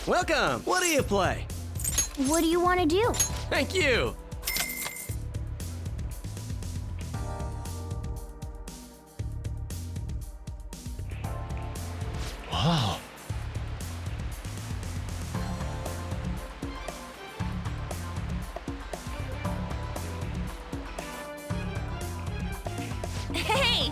Welcome! What do you play? What do you want to do? Thank you! Wow. Hey!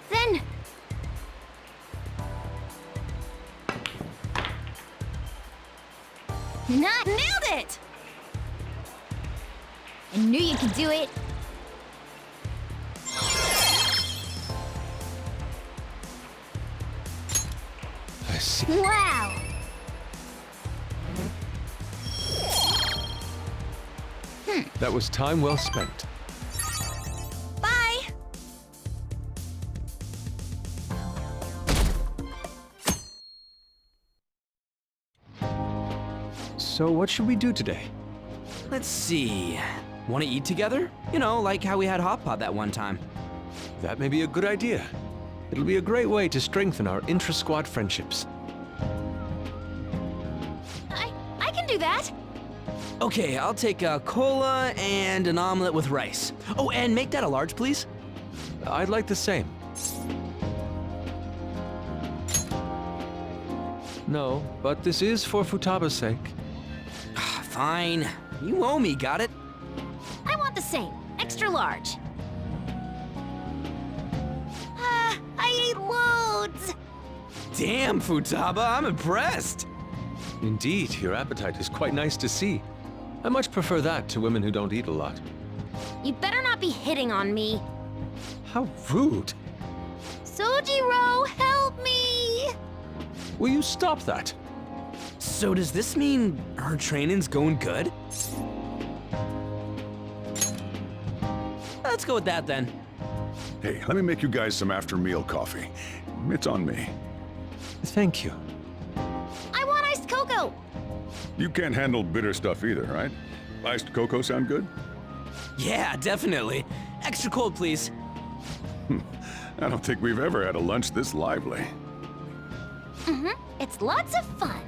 Then... Nailed it! I knew you could do it. I see. Wow! That was time well spent. Bye! So what should we do today? Let's see. Want to eat together? You know, like how we had hot pot that one time. That may be a good idea. It'll be a great way to strengthen our intra-squad friendships. I can do that. Okay, I'll take a cola and an omelet with rice. Oh, and make that a large, please. I'd like the same. No, but this is for Futaba's sake. Fine. You owe me, got it? I want the same. Extra large. I ate loads! Damn, Futaba, I'm impressed. Indeed, your appetite is quite nice to see. I much prefer that to women who don't eat a lot. You better not be hitting on me. How rude! Sojiro, help me! Will you stop that? So does this mean our training's going good? Let's go with that then. Hey, let me make you guys some after-meal coffee. It's on me. Thank you. I want iced cocoa! You can't handle bitter stuff either, right? Iced cocoa sound good? Yeah, definitely. Extra cold, please. I don't think we've ever had a lunch this lively. It's lots of fun.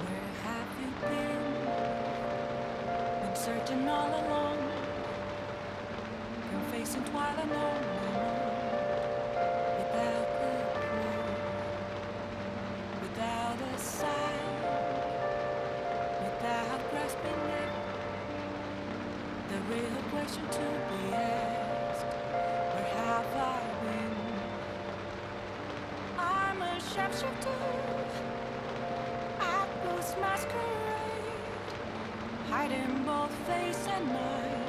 Where have you been searching all along, been facing twilight alone, without the clue, without a sign, without grasping it, the real question to be asked, where have I been? I'm a sharpshooter, masquerade, hiding both face and mind,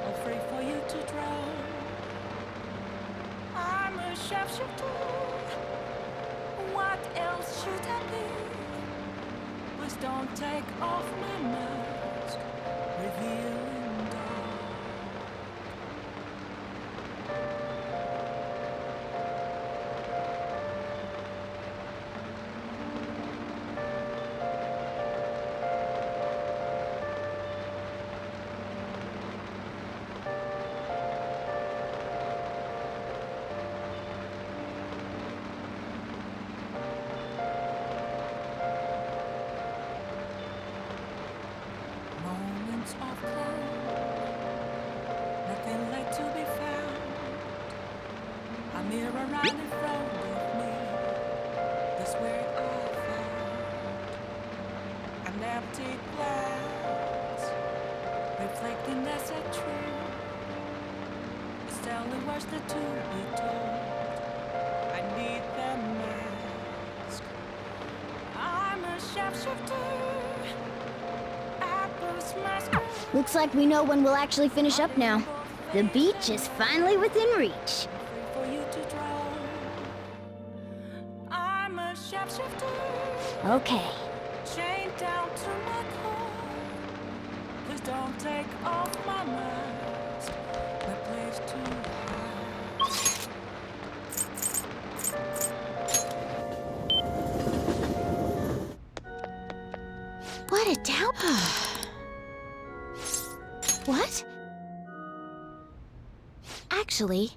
afraid for you to drown. I'm a sharpshooter, what else should I be? Please don't take off my mask, revealing dark. Moments of calm, nothing left to be found. A mirror right in front of me, empty glass, reflecting as a truth. It's telling words that to be told. I need the mask. I'm a sharpshooter. Apples mask. Looks like we know when we'll actually finish up now. The beach is finally within reach. For you to draw. I'm a sharpshooter. Okay. Chained down to my core. Please don't take off my mask. My place to hide. What a downpour. What? Actually...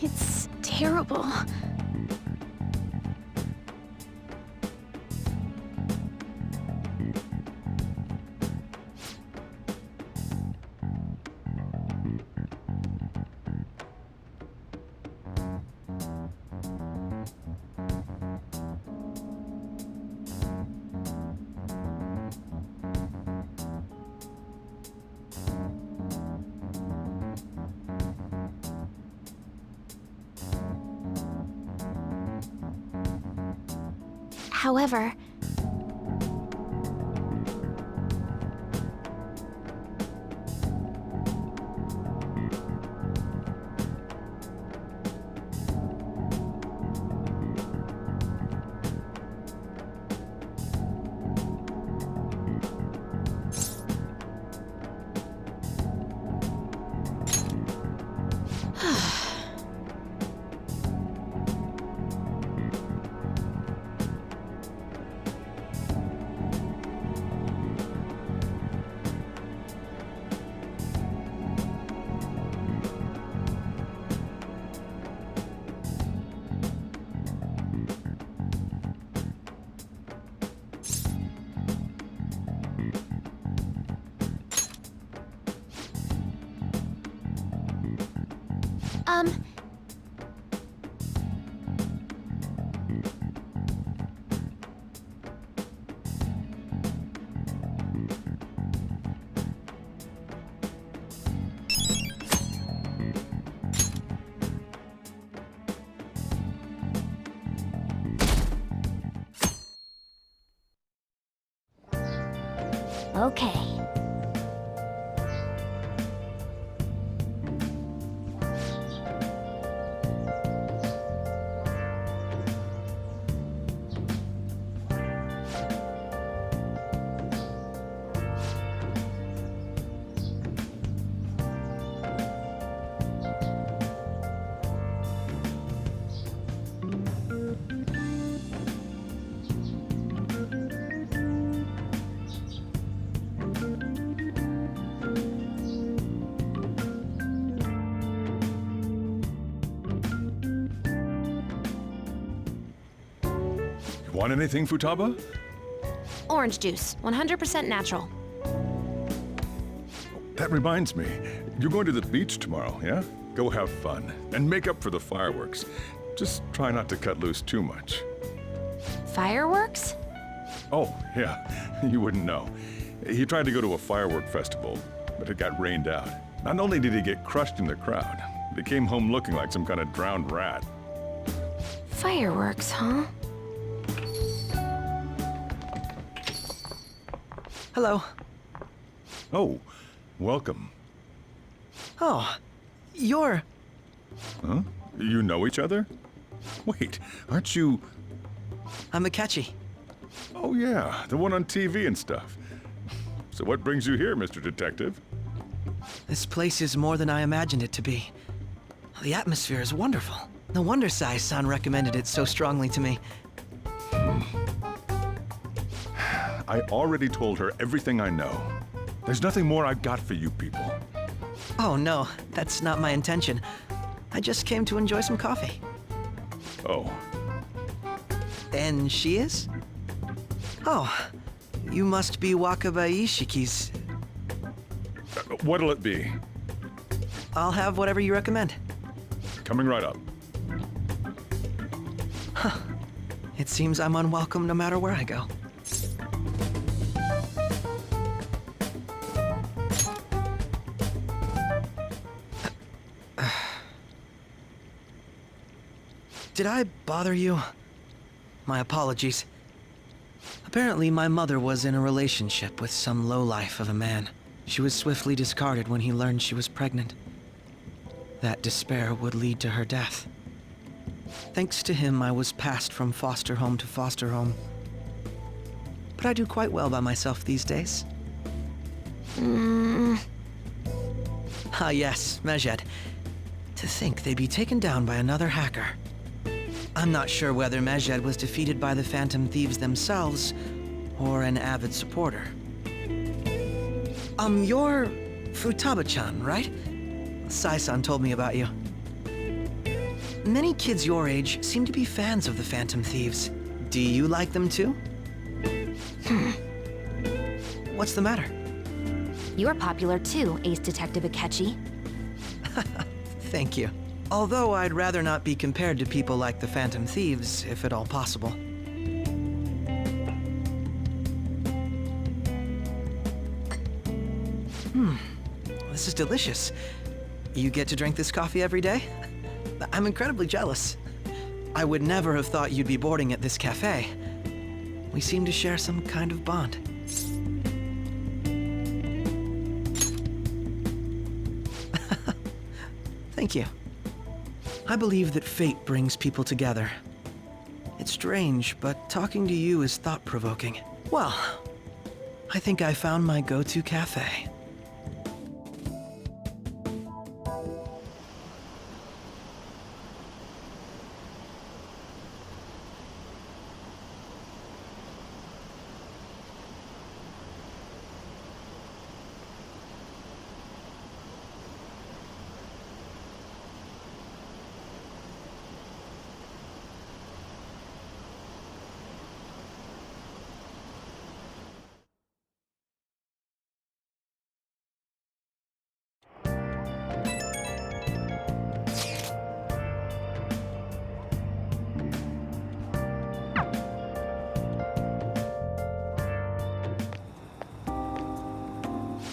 It's terrible. However... Okay. Want anything, Futaba? Orange juice, 100% natural. That reminds me. You're going to the beach tomorrow, yeah? Go have fun. And make up for the fireworks. Just try not to cut loose too much. Fireworks? Oh, yeah. You wouldn't know. He tried to go to a firework festival, but it got rained out. Not only did he get crushed in the crowd, but he came home looking like some kind of drowned rat. Fireworks, huh? Hello. Oh, welcome. Oh, you're... Huh? You know each other? Wait, aren't you... I'm Akechi. Oh yeah, the one on TV and stuff. So what brings you here, Mr. Detective? This place is more than I imagined it to be. The atmosphere is wonderful. No wonder Sai-san recommended it so strongly to me. I already told her everything I know. There's nothing more I've got for you people. Oh no, that's not my intention. I just came to enjoy some coffee. Oh, And she is? Oh, you must be Wakaba Ishiki's. what'll it be? I'll have whatever you recommend. Coming right up. It seems I'm unwelcome no matter where I go. Did I bother you? My apologies. Apparently, my mother was in a relationship with some lowlife of a man. She was swiftly discarded when he learned she was pregnant. That despair would lead to her death. Thanks to him, I was passed from foster home to foster home. But I do quite well by myself these days. Ah yes, Mejed. To think they'd be taken down by another hacker. I'm not sure whether Mejed was defeated by the Phantom Thieves themselves, or an avid supporter. You're Futaba-chan, right? Sai-san told me about you. Many kids your age seem to be fans of the Phantom Thieves. Do you like them too? What's the matter? You're popular too, Ace Detective Akechi. Thank you. Although I'd rather not be compared to people like the Phantom Thieves, if at all possible. This is delicious. You get to drink this coffee every day? I'm incredibly jealous. I would never have thought you'd be boarding at this cafe. We seem to share some kind of bond. Thank you. I believe that fate brings people together. It's strange, but talking to you is thought-provoking. Well, I think I found my go-to cafe.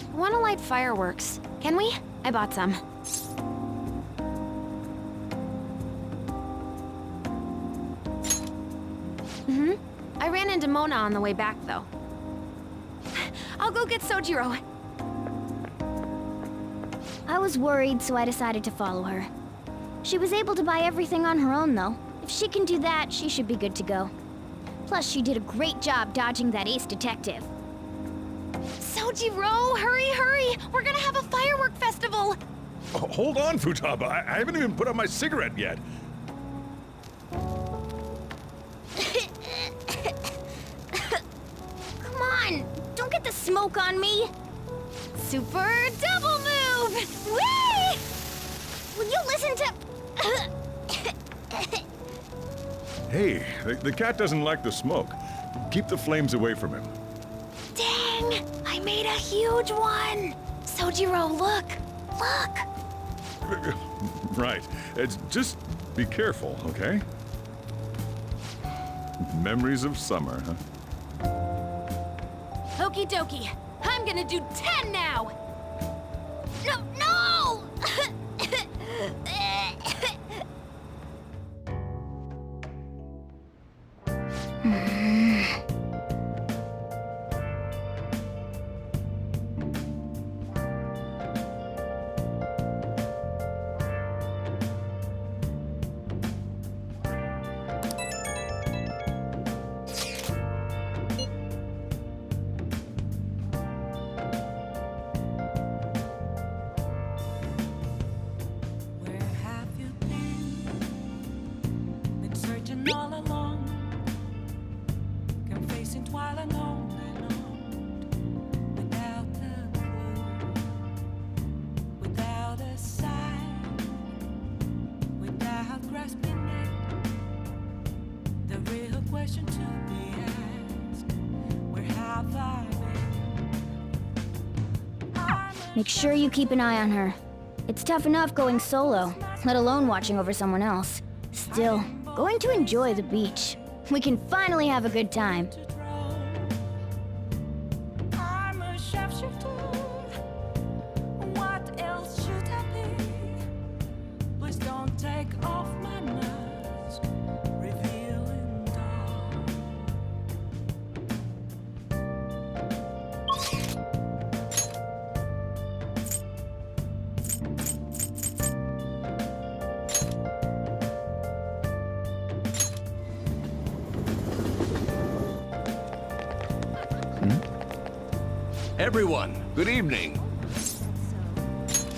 I want to light fireworks. Can we? I bought some. I ran into Mona on the way back, though. I'll go get Sojiro. I was worried, so I decided to follow her. She was able to buy everything on her own, though. If she can do that, she should be good to go. Plus, she did a great job dodging that Ace Detective. Sojiro, hurry, hurry! We're gonna have a firework festival! Oh, hold on, Futaba. I haven't even put out my cigarette yet. Come on! Don't get the smoke on me! Super double move! Whee! Will you listen to... Hey, the cat doesn't like the smoke. Keep the flames away from him. Dang! I made a huge one! Sojiro, look! Look! Right. It's just be careful, okay? Memories of summer, huh? Okie dokie. I'm gonna do 10 now! No, no! Where have you been? Been searching all along, confessing while alone and on, without a clue, without a sign, without grasping it. The real question to be asked: where have I been? Make sure you keep an eye on her. It's tough enough going solo, let alone watching over someone else. Still, going to enjoy the beach. We can finally have a good time. I'm a sharpshooter. What else should I be? Please don't take off my mask, revealing dawn. Everyone, good evening.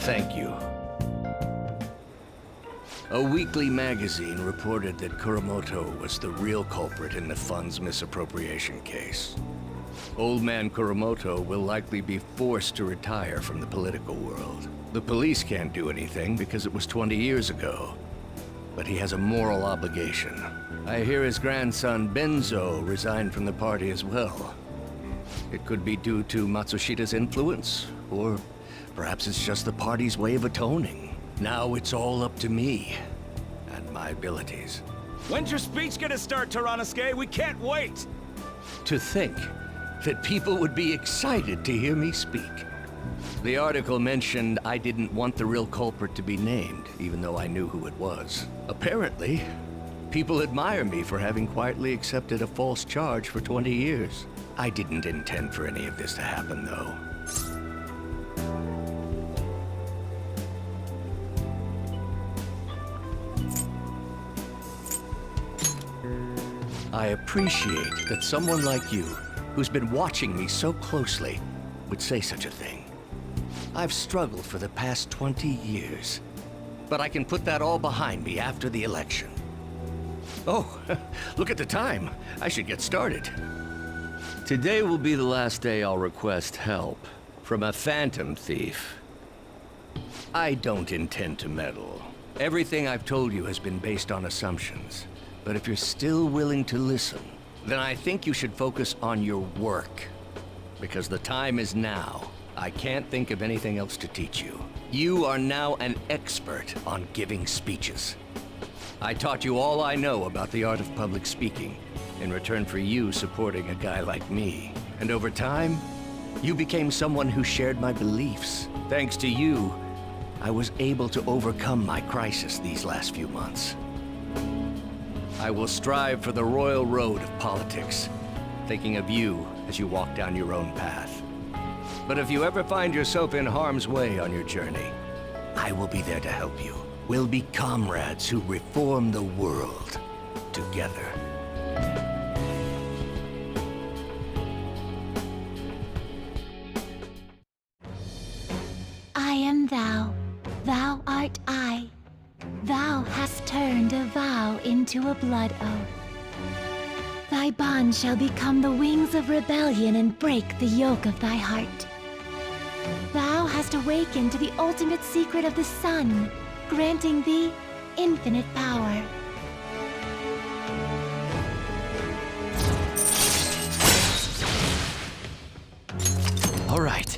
Thank you. A weekly magazine reported that Kuramoto was the real culprit in the fund's misappropriation case. Old man Kuramoto will likely be forced to retire from the political world. The police can't do anything because it was 20 years ago. But he has a moral obligation. I hear his grandson Benzo resigned from the party as well. It could be due to Matsushida's influence, or perhaps it's just the party's way of atoning. Now it's all up to me and my abilities. When's your speech gonna start, Tyranosuke? We can't wait! To think that people would be excited to hear me speak. The article mentioned I didn't want the real culprit to be named, even though I knew who it was. Apparently, people admire me for having quietly accepted a false charge for 20 years. I didn't intend for any of this to happen, though. I appreciate that someone like you, who's been watching me so closely, would say such a thing. I've struggled for the past 20 years, but I can put that all behind me after the election. Oh, look at the time. I should get started. Today will be the last day I'll request help from a phantom thief. I don't intend to meddle. Everything I've told you has been based on assumptions. But if you're still willing to listen, then I think you should focus on your work. Because the time is now. I can't think of anything else to teach you. You are now an expert on giving speeches. I taught you all I know about the art of public speaking, in return for you supporting a guy like me. And over time, you became someone who shared my beliefs. Thanks to you, I was able to overcome my crisis these last few months. I will strive for the royal road of politics, thinking of you as you walk down your own path. But if you ever find yourself in harm's way on your journey, I will be there to help you. We'll be comrades who reform the world together. I am thou, thou art I. Thou hast turned a vow into a blood oath. Thy bond shall become the wings of rebellion and break the yoke of thy heart. Thou hast awakened to the ultimate secret of the sun, granting thee infinite power. All right.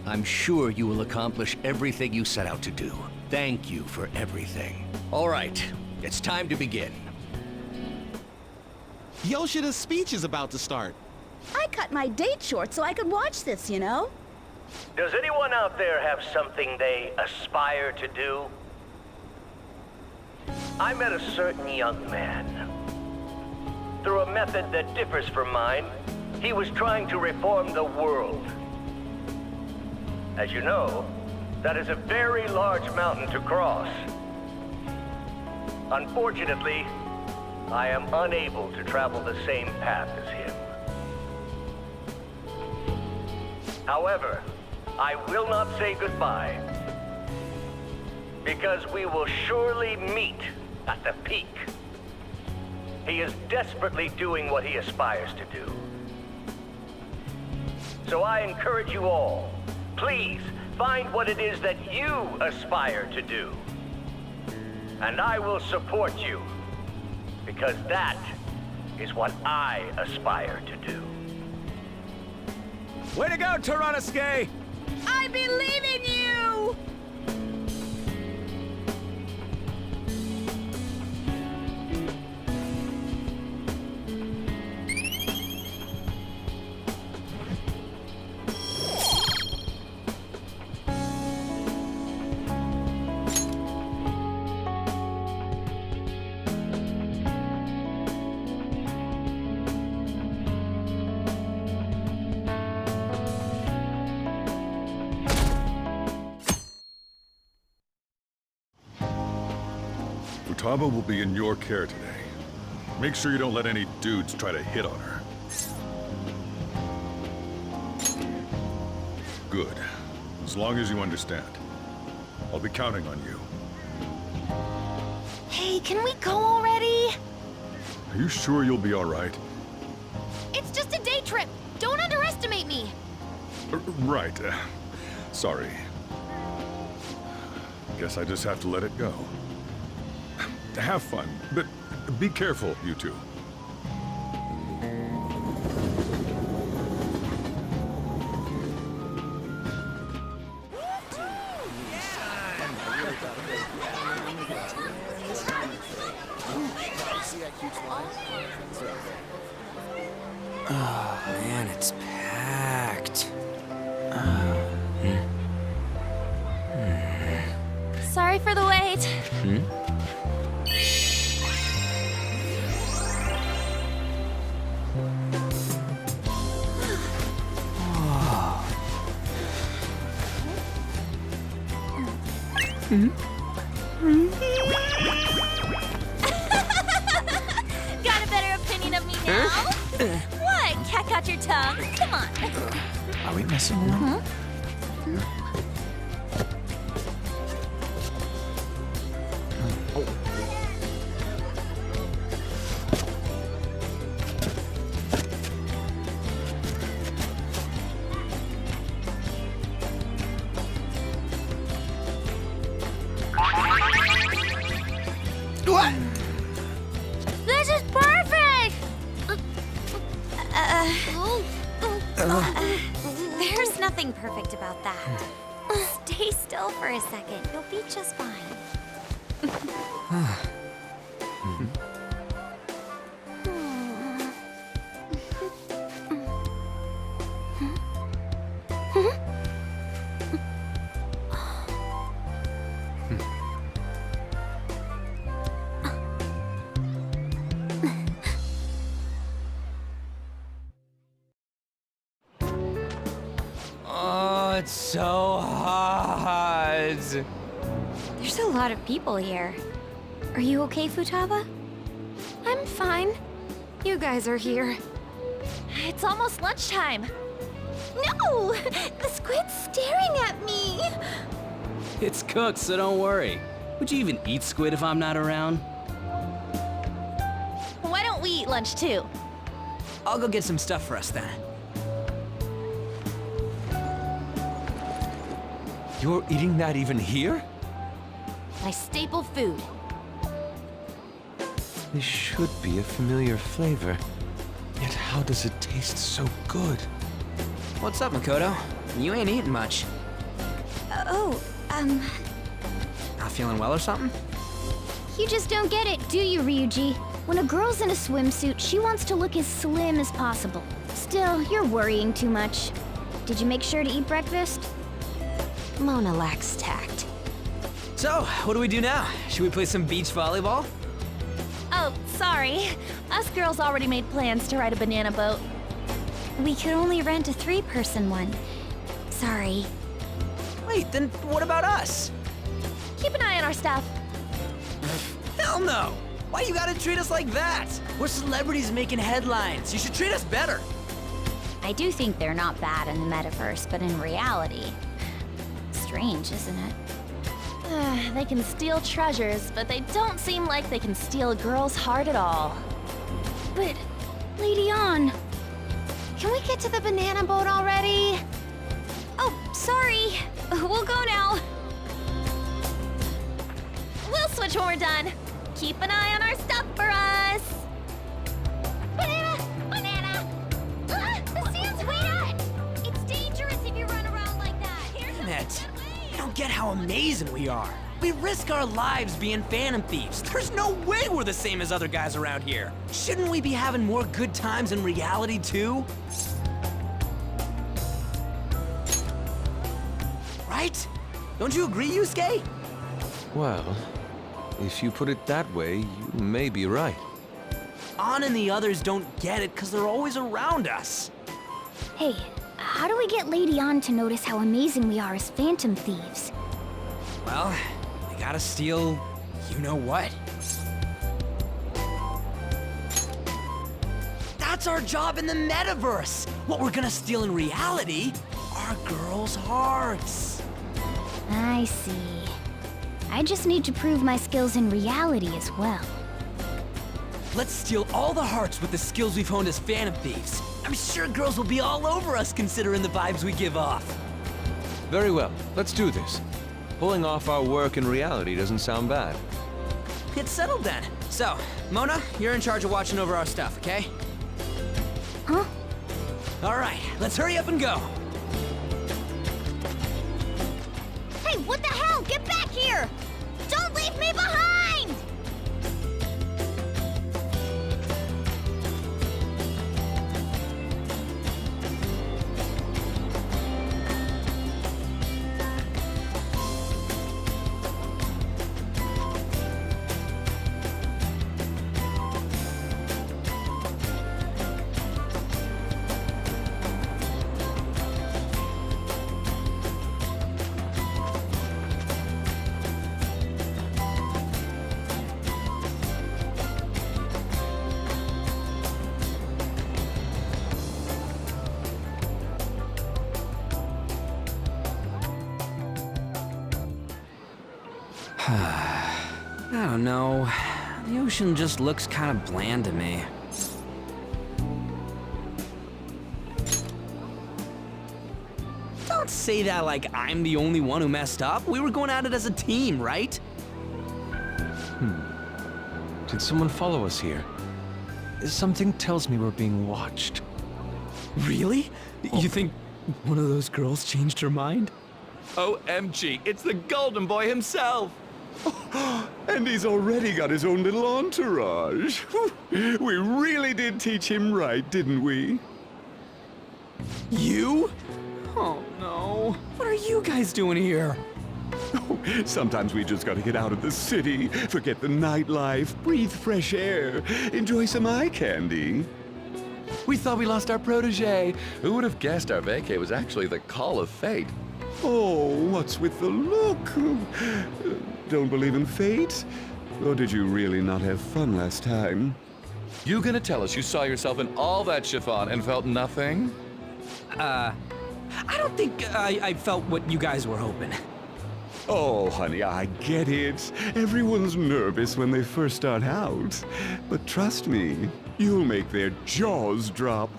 I'm sure you will accomplish everything you set out to do. Thank you for everything. All right, it's time to begin. Yoshida's speech is about to start. I cut my date short so I could watch this, you know? Does anyone out there have something they aspire to do? I met a certain young man. Through a method that differs from mine, he was trying to reform the world. As you know, that is a very large mountain to cross. Unfortunately, I am unable to travel the same path as him. However, I will not say goodbye, because we will surely meet at the peak. He is desperately doing what he aspires to do. So I encourage you all, please find what it is that you aspire to do. And I will support you, because that is what I aspire to do. Way to go, Tyranosuke! I believe in you! Futaba will be in your care today. Make sure you don't let any dudes try to hit on her. Good. As long as you understand. I'll be counting on you. Hey, can we go already? Are you sure you'll be all right? It's just a day trip. Don't underestimate me. Right. Sorry. Guess I just have to let it go. Have fun, but be careful, you two. Oh, man, it's packed. Sorry for the wait. Got a better opinion of me now? What? Cat got your tongue? Come on. Are we messing around? What? This is perfect! There's nothing perfect about that. Stay still for a second. You'll be just fine. Oh, it's so hot. There's a lot of people here. Are you okay, Futaba? I'm fine. You guys are here. It's almost lunchtime. No! The squid's staring at me! It's cooked, so don't worry. Would you even eat squid if I'm not around? Why don't we eat lunch too? I'll go get some stuff for us then. You're eating that even here? My staple food. This should be a familiar flavor. Yet how does it taste so good? What's up, Makoto? You ain't eating much. Not feeling well or something? You just don't get it, do you, Ryuji? When a girl's in a swimsuit, she wants to look as slim as possible. Still, you're worrying too much. Did you make sure to eat breakfast? Mona lacks tact. So, what do we do now? Should we play some beach volleyball? Oh, sorry. Us girls already made plans to ride a banana boat. We could only rent a 3-person one. Sorry. Wait, then what about us? Keep an eye on our stuff. Hell no! Why you gotta treat us like that? We're celebrities making headlines. You should treat us better. I do think they're not bad in the metaverse, but in reality... Strange, isn't it? They can steal treasures, but they don't seem like they can steal a girl's heart at all. But, Lady Ann, can we get to the banana boat already? Oh, sorry. We'll go now. We'll switch when we're done. Keep an eye on our stuff for us. Banana! Banana! The sand's wet! It's dangerous if you run around like that. Damn it. You don't get how amazing we are. We risk our lives being phantom thieves. There's no way we're the same as other guys around here. Shouldn't we be having more good times in reality, too? Right? Don't you agree, Yusuke? Well, if you put it that way, you may be right. Ann and the others don't get it because they're always around us. Hey, how do we get Lady Ann to notice how amazing we are as phantom thieves? Well, we gotta steal you-know-what. That's our job in the metaverse! What we're gonna steal in reality are girls' hearts. I see. I just need to prove my skills in reality as well. Let's steal all the hearts with the skills we've honed as phantom thieves. I'm sure girls will be all over us considering the vibes we give off. Very well, let's do this. Pulling off our work in reality doesn't sound bad. It's settled then. So, Mona, you're in charge of watching over our stuff, okay? Huh? All right, let's hurry up and go. Hey, what the hell? Get back here! Don't leave me behind! I don't know. The ocean just looks kind of bland to me. Don't say that like I'm the only one who messed up. We were going at it as a team, right? Did someone follow us here? Something tells me we're being watched. Really? You think one of those girls changed her mind? OMG, it's the Golden Boy himself! And he's already got his own little entourage. We really did teach him right, didn't we? You? Oh no. What are you guys doing here? Sometimes we just gotta get out of the city, forget the nightlife, breathe fresh air, enjoy some eye candy. We thought we lost our protege. Who would have guessed our vacay was actually the call of fate? Oh, what's with the look? Don't believe in fate? Or did you really not have fun last time? You gonna tell us you saw yourself in all that chiffon and felt nothing? I don't think I felt what you guys were hoping. Oh, honey, I get it. Everyone's nervous when they first start out. But trust me, you'll make their jaws drop.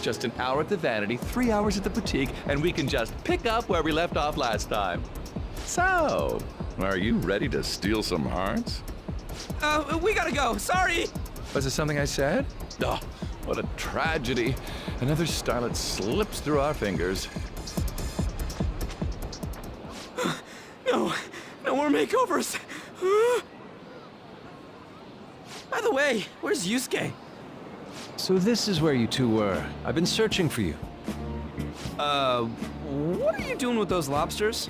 Just an hour at the Vanity, 3 hours at the Boutique, and we can just pick up where we left off last time. So, are you ready to steal some hearts? We gotta go. Sorry. Was it something I said? Oh, what a tragedy. Another starlet slips through our fingers. No more makeovers. By the way, where's Yusuke? So this is where you two were. I've been searching for you. What are you doing with those lobsters?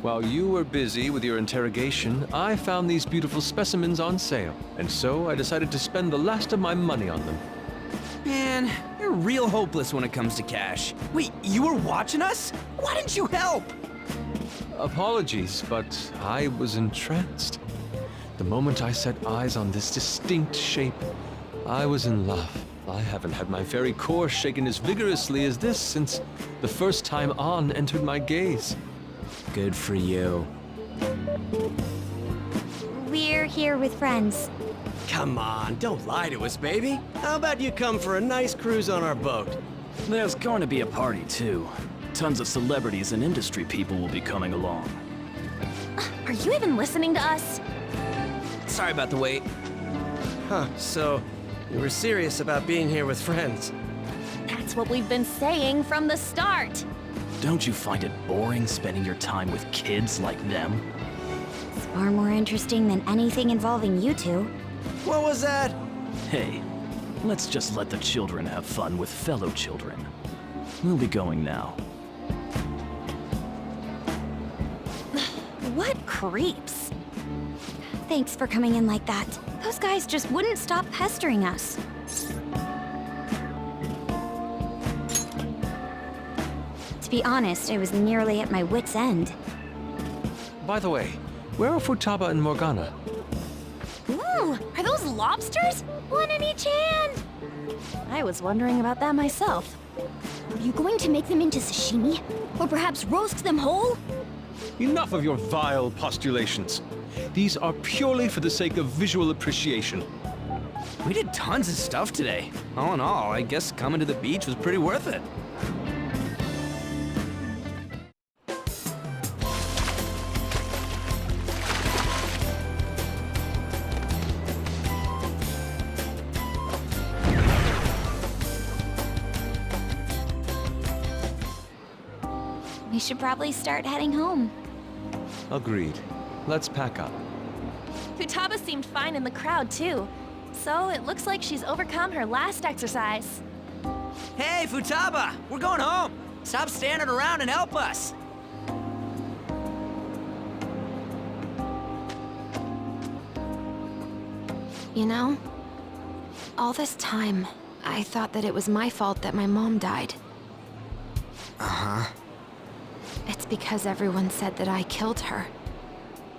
While you were busy with your interrogation, I found these beautiful specimens on sale, and so I decided to spend the last of my money on them. Man, you're real hopeless when it comes to cash. Wait, you were watching us? Why didn't you help? Apologies, but I was entranced. The moment I set eyes on this distinct shape, I was in love. I haven't had my very core shaken as vigorously as this since the first time On entered my gaze. Good for you. We're here with friends. Come on, don't lie to us, baby. How about you come for a nice cruise on our boat? There's going to be a party, too. Tons of celebrities and industry people will be coming along. Are you even listening to us? Sorry about the wait. Huh, so you were serious about being here with friends. That's what we've been saying from the start. Don't you find it boring spending your time with kids like them? It's far more interesting than anything involving you two. What was that? Hey, let's just let the children have fun with fellow children. We'll be going now. What creeps. Thanks for coming in like that. Those guys just wouldn't stop pestering us. To be honest, I was nearly at my wit's end. By the way, where are Futaba and Morgana? Ooh, are those lobsters? One in each hand! I was wondering about that myself. Are you going to make them into sashimi? Or perhaps roast them whole? Enough of your vile postulations. These are purely for the sake of visual appreciation. We did tons of stuff today. All in all, I guess coming to the beach was pretty worth it. We should probably start heading home. Agreed. Let's pack up. Futaba seemed fine in the crowd, too. So it looks like she's overcome her last exercise. Hey, Futaba! We're going home! Stop standing around and help us! You know, all this time, I thought that it was my fault that my mom died. Uh-huh. It's because everyone said that I killed her.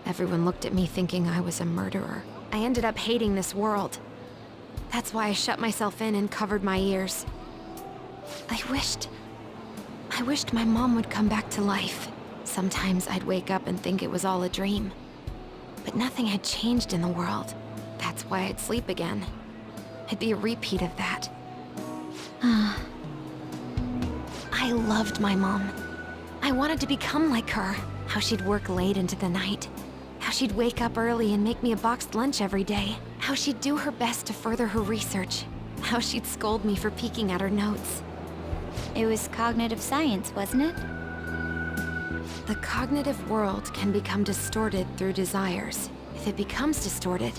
Everyone looked at me thinking I was a murderer. I ended up hating this world. That's why I shut myself in and covered my ears. I wished my mom would come back to life. Sometimes I'd wake up and think it was all a dream. But nothing had changed in the world. That's why I'd sleep again. It'd be a repeat of that. I loved my mom. I wanted to become like her. How she'd work late into the night. How she'd wake up early and make me a boxed lunch every day. How she'd do her best to further her research. How she'd scold me for peeking at her notes. It was cognitive science, wasn't it? The cognitive world can become distorted through desires. If it becomes distorted,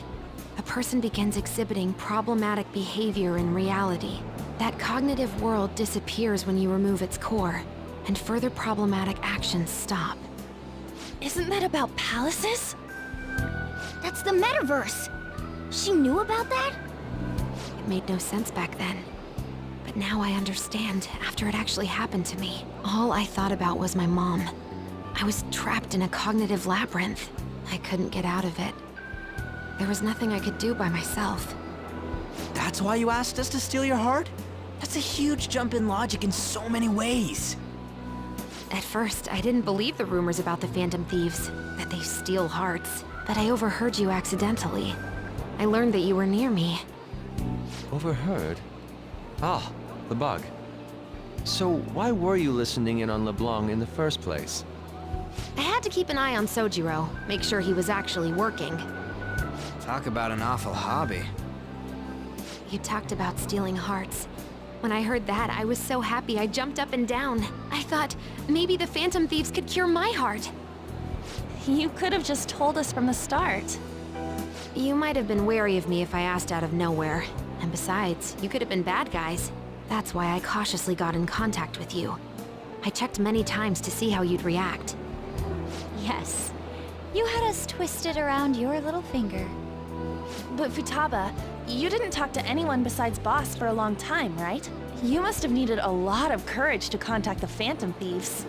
a person begins exhibiting problematic behavior in reality. That cognitive world disappears when you remove its core, and further problematic actions stop. Isn't that about palaces? That's the metaverse. She knew about that? It made no sense back then. But now I understand, after it actually happened to me. All I thought about was my mom. I was trapped in a cognitive labyrinth. I couldn't get out of it. There was nothing I could do by myself. That's why you asked us to steal your heart? That's a huge jump in logic in so many ways. At first, I didn't believe the rumors about the Phantom Thieves, that they steal hearts. But I overheard you accidentally. I learned that you were near me. Overheard? Ah, the bug. So why were you listening in on LeBlanc in the first place? I had to keep an eye on Sojiro, make sure he was actually working. Talk about an awful hobby. You talked about stealing hearts. When I heard that, I was so happy I jumped up and down. I thought maybe the Phantom Thieves could cure my heart. You could have just told us from the start. You might have been wary of me if I asked out of nowhere. And besides, you could have been bad guys. That's why I cautiously got in contact with you. I checked many times to see how you'd react. Yes. You had us twisted around your little finger. But Futaba, you didn't talk to anyone besides Boss for a long time, right? You must have needed a lot of courage to contact the Phantom Thieves.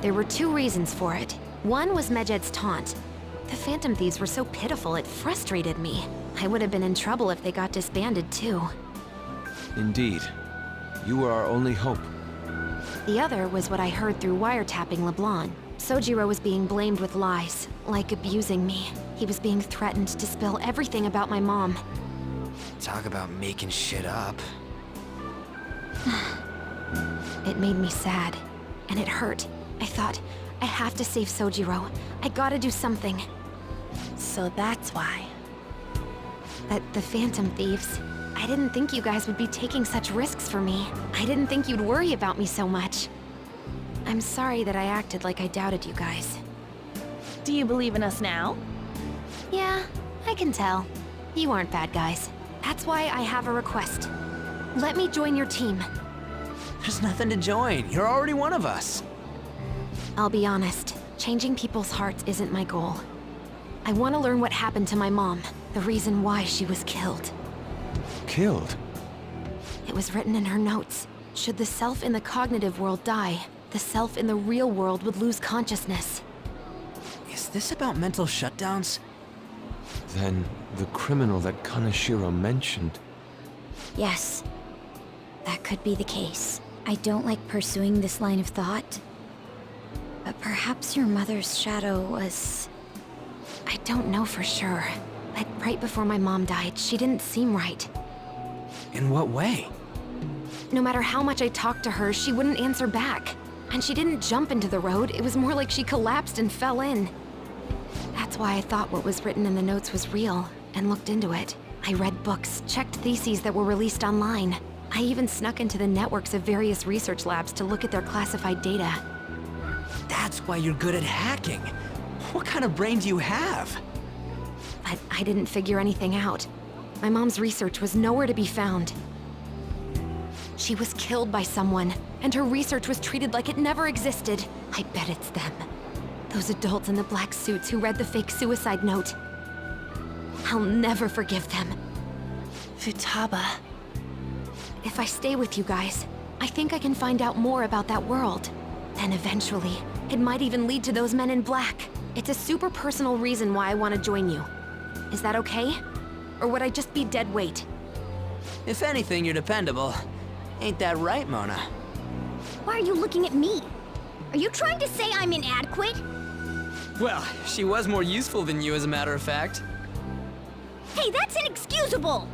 There were 2 reasons for it. One was Medjed's taunt. The Phantom Thieves were so pitiful it frustrated me. I would have been in trouble if they got disbanded too. Indeed. You were our only hope. The other was what I heard through wiretapping LeBlanc. Sojiro was being blamed with lies, like abusing me. He was being threatened to spill everything about my mom. Talk about making shit up. It made me sad, and it hurt. I thought, I have to save Sojiro. I gotta do something. So that's why. But the Phantom Thieves, I didn't think you guys would be taking such risks for me. I didn't think you'd worry about me so much. I'm sorry that I acted like I doubted you guys. Do you believe in us now? Yeah, I can tell. You aren't bad guys. That's why I have a request. Let me join your team. There's nothing to join. You're already one of us. I'll be honest, changing people's hearts isn't my goal. I want to learn what happened to my mom, the reason why she was killed. Killed? It was written in her notes. Should the self in the cognitive world die, the self in the real world would lose consciousness. Is this about mental shutdowns? Then the criminal that Kaneshiro mentioned. Yes. That could be the case. I don't like pursuing this line of thought. But perhaps your mother's shadow was... I don't know for sure. But right before my mom died, she didn't seem right. In what way? No matter how much I talked to her, she wouldn't answer back. And she didn't jump into the road, it was more like she collapsed and fell in. That's why I thought what was written in the notes was real, and looked into it. I read books, checked theses that were released online. I even snuck into the networks of various research labs to look at their classified data. That's why you're good at hacking. What kind of brain do you have? But I didn't figure anything out. My mom's research was nowhere to be found. She was killed by someone, and her research was treated like it never existed. I bet it's them. Those adults in the black suits who read the fake suicide note. I'll never forgive them. Futaba. If I stay with you guys, I think I can find out more about that world. Then eventually, it might even lead to those men in black. It's a super personal reason why I want to join you. Is that okay? Or would I just be dead weight? If anything, you're dependable. Ain't that right, Mona? Why are you looking at me? Are you trying to say I'm inadequate? Well, she was more useful than you, as a matter of fact. Hey, that's inexcusable!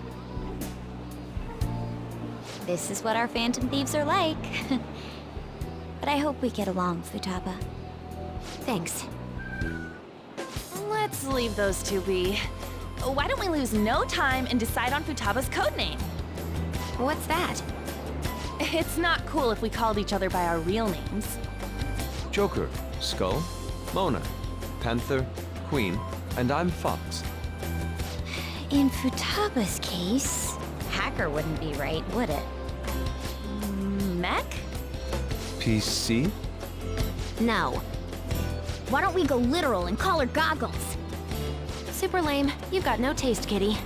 This is what our Phantom Thieves are like. But I hope we get along, Futaba. Thanks. Let's leave those two be. Why don't we lose no time and decide on Futaba's codename? What's that? It's not cool if we called each other by our real names. Joker, Skull, Mona, Panther, Queen, and I'm Fox. In Futaba's case, hacker wouldn't be right, would it? Mech? PC? No. Why don't we go literal and call her Goggles? Super lame. You've got no taste, kitty.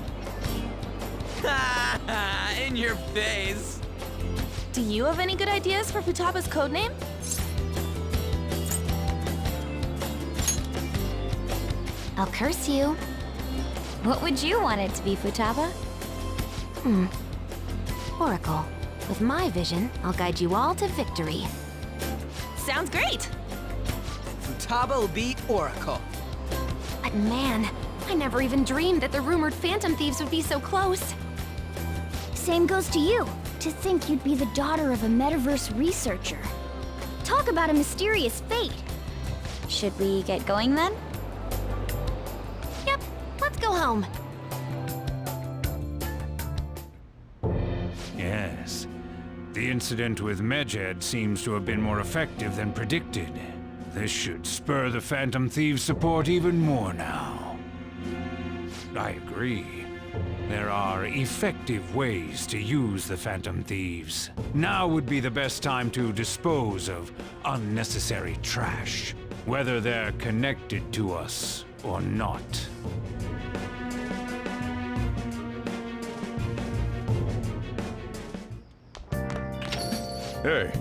In your face. Do you have any good ideas for Futaba's codename? I'll curse you. What would you want it to be, Futaba? Oracle. With my vision, I'll guide you all to victory. Sounds great! Futaba will be Oracle. But man, I never even dreamed that the rumored Phantom Thieves would be so close. Same goes to you. To think you'd be the daughter of a metaverse researcher. Talk about a mysterious fate. Should we get going then? Yep, let's go home. The incident with Medjed seems to have been more effective than predicted. This should spur the Phantom Thieves' support even more now. I agree. There are effective ways to use the Phantom Thieves. Now would be the best time to dispose of unnecessary trash, whether they're connected to us or not. Hey.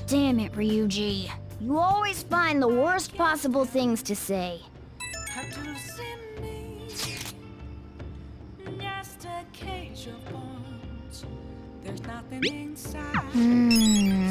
Damn it, Ryuji. You always find the worst possible things to say. There's nothing inside.